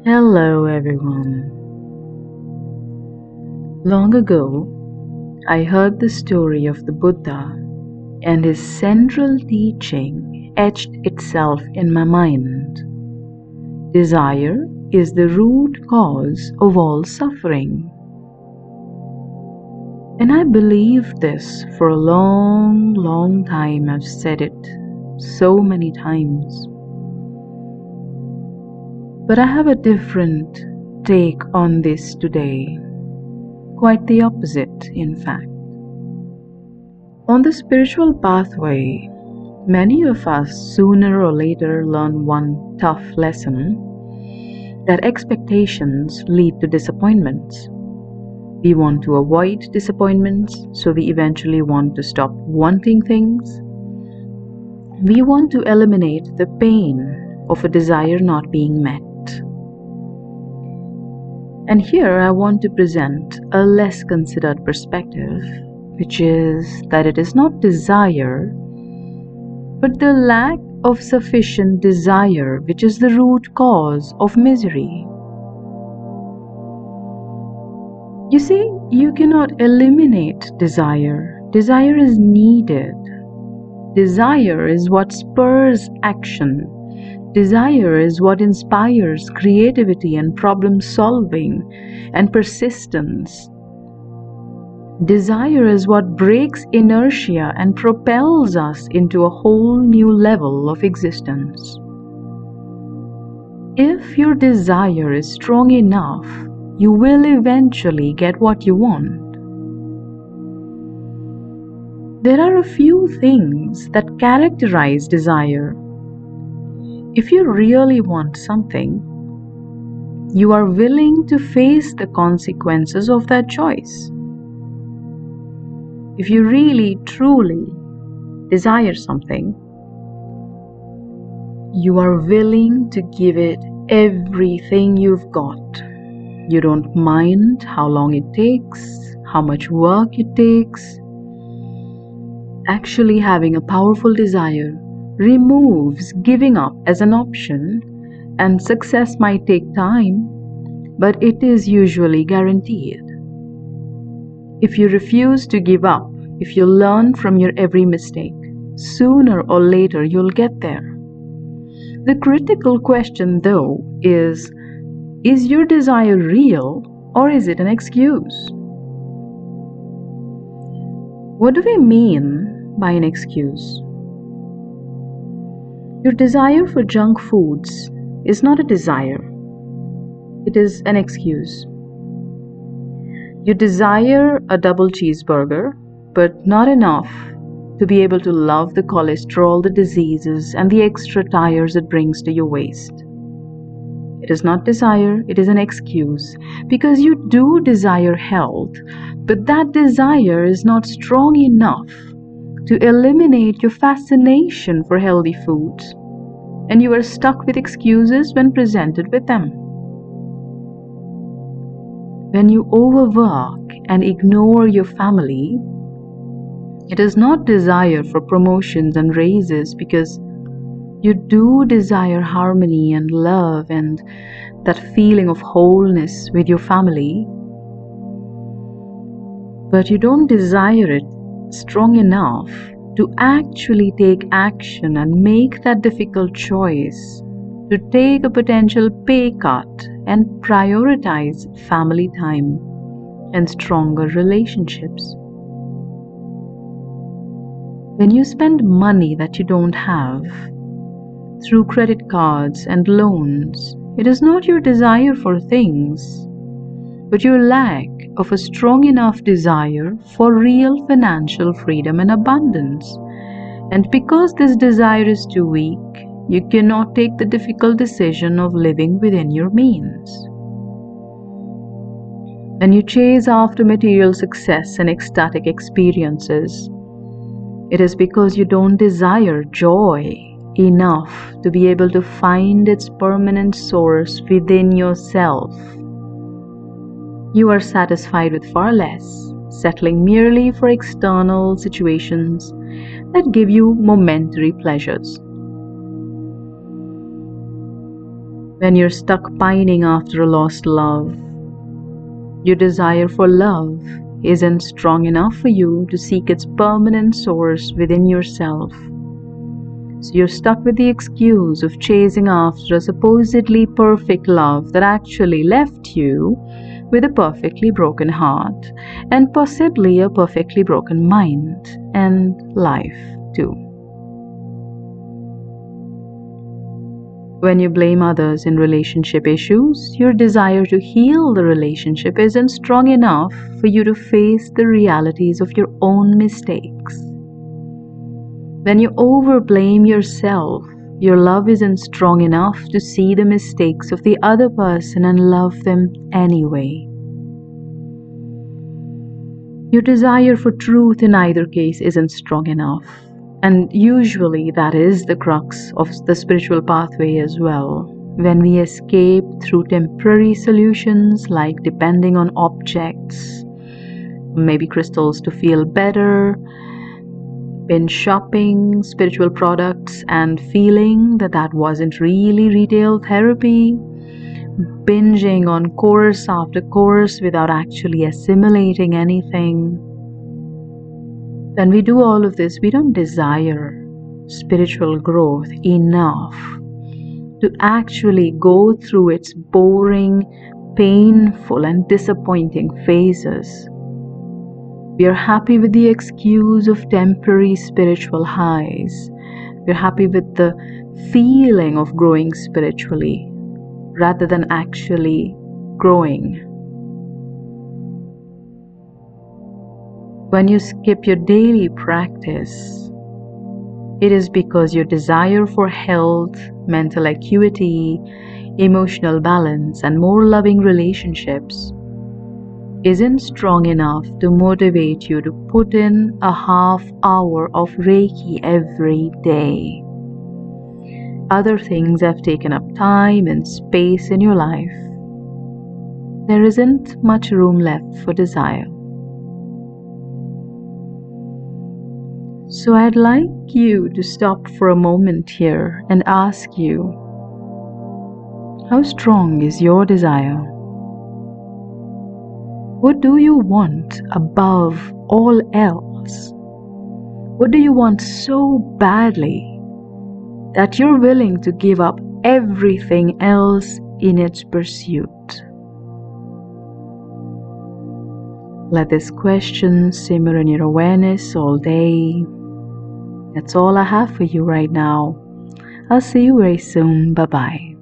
Hello, everyone. Long ago, I heard the story of the Buddha, and his central teaching etched itself in my mind. Desire is the root cause of all suffering. And I believed this for a long, long time. I've said it so many times. But I have a different take on this today. Quite the opposite, in fact. On the spiritual pathway, many of us sooner or later learn one tough lesson, that expectations lead to disappointments. We want to avoid disappointments, so we eventually want to stop wanting things. We want to eliminate the pain of a desire not being met. And here I want to present a less considered perspective, which is that it is not desire, but the lack of sufficient desire which is the root cause of misery. You see, you cannot eliminate desire. Desire is needed. Desire is what spurs action. Desire is what inspires creativity and problem solving and persistence. Desire is what breaks inertia and propels us into a whole new level of existence. If your desire is strong enough, you will eventually get what you want. There are a few things that characterize desire. If you really want something, you are willing to face the consequences of that choice. If you really, truly desire something, you are willing to give it everything you've got. You don't mind how long it takes, how much work it takes. Actually, having a powerful desire removes giving up as an option, and success might take time, but it is usually guaranteed. If you refuse to give up, if you learn from your every mistake, sooner or later you'll get there. The critical question, though, is your desire real or is it an excuse? What do we mean by an excuse? Your desire for junk foods is not a desire. It is an excuse. You desire a double cheeseburger, but not enough to be able to love the cholesterol, the diseases, and the extra tires it brings to your waist. It is not desire, it is an excuse, because you do desire health, but that desire is not strong enough to eliminate your fascination for healthy foods, and you are stuck with excuses when presented with them. When you overwork and ignore your family, it is not desire for promotions and raises, because you do desire harmony and love and that feeling of wholeness with your family, but you don't desire it strong enough to actually take action and make that difficult choice to take a potential pay cut and prioritize family time and stronger relationships. When you spend money that you don't have through credit cards and loans, it is not your desire for things, but your lack of a strong enough desire for real financial freedom and abundance. And because this desire is too weak, you cannot take the difficult decision of living within your means. When you chase after material success and ecstatic experiences, it is because you don't desire joy enough to be able to find its permanent source within yourself. You are satisfied with far less, settling merely for external situations that give you momentary pleasures. When you're stuck pining after a lost love, your desire for love isn't strong enough for you to seek its permanent source within yourself. So you're stuck with the excuse of chasing after a supposedly perfect love that actually left you with a perfectly broken heart and possibly a perfectly broken mind and life too. When you blame others in relationship issues, your desire to heal the relationship isn't strong enough for you to face the realities of your own mistakes. When you overblame yourself, your love isn't strong enough to see the mistakes of the other person and love them anyway. Your desire for truth in either case isn't strong enough. And usually that is the crux of the spiritual pathway as well. When we escape through temporary solutions like depending on objects, maybe crystals to feel better, binge shopping spiritual products and feeling that that wasn't really retail therapy, binging on course after course without actually assimilating anything. When we do all of this, we don't desire spiritual growth enough to actually go through its boring, painful, and disappointing phases. We are happy with the excuse of temporary spiritual highs. We're happy with the feeling of growing spiritually rather than actually growing. When you skip your daily practice, it is because your desire for health, mental acuity, emotional balance, and more loving relationships isn't strong enough to motivate you to put in a half hour of Reiki every day. Other things have taken up time and space in your life. There isn't much room left for desire. So I'd like you to stop for a moment here and ask you, how strong is your desire? What do you want above all else? What do you want so badly that you're willing to give up everything else in its pursuit? Let this question simmer in your awareness all day. That's all I have for you right now. I'll see you very soon. Bye-bye.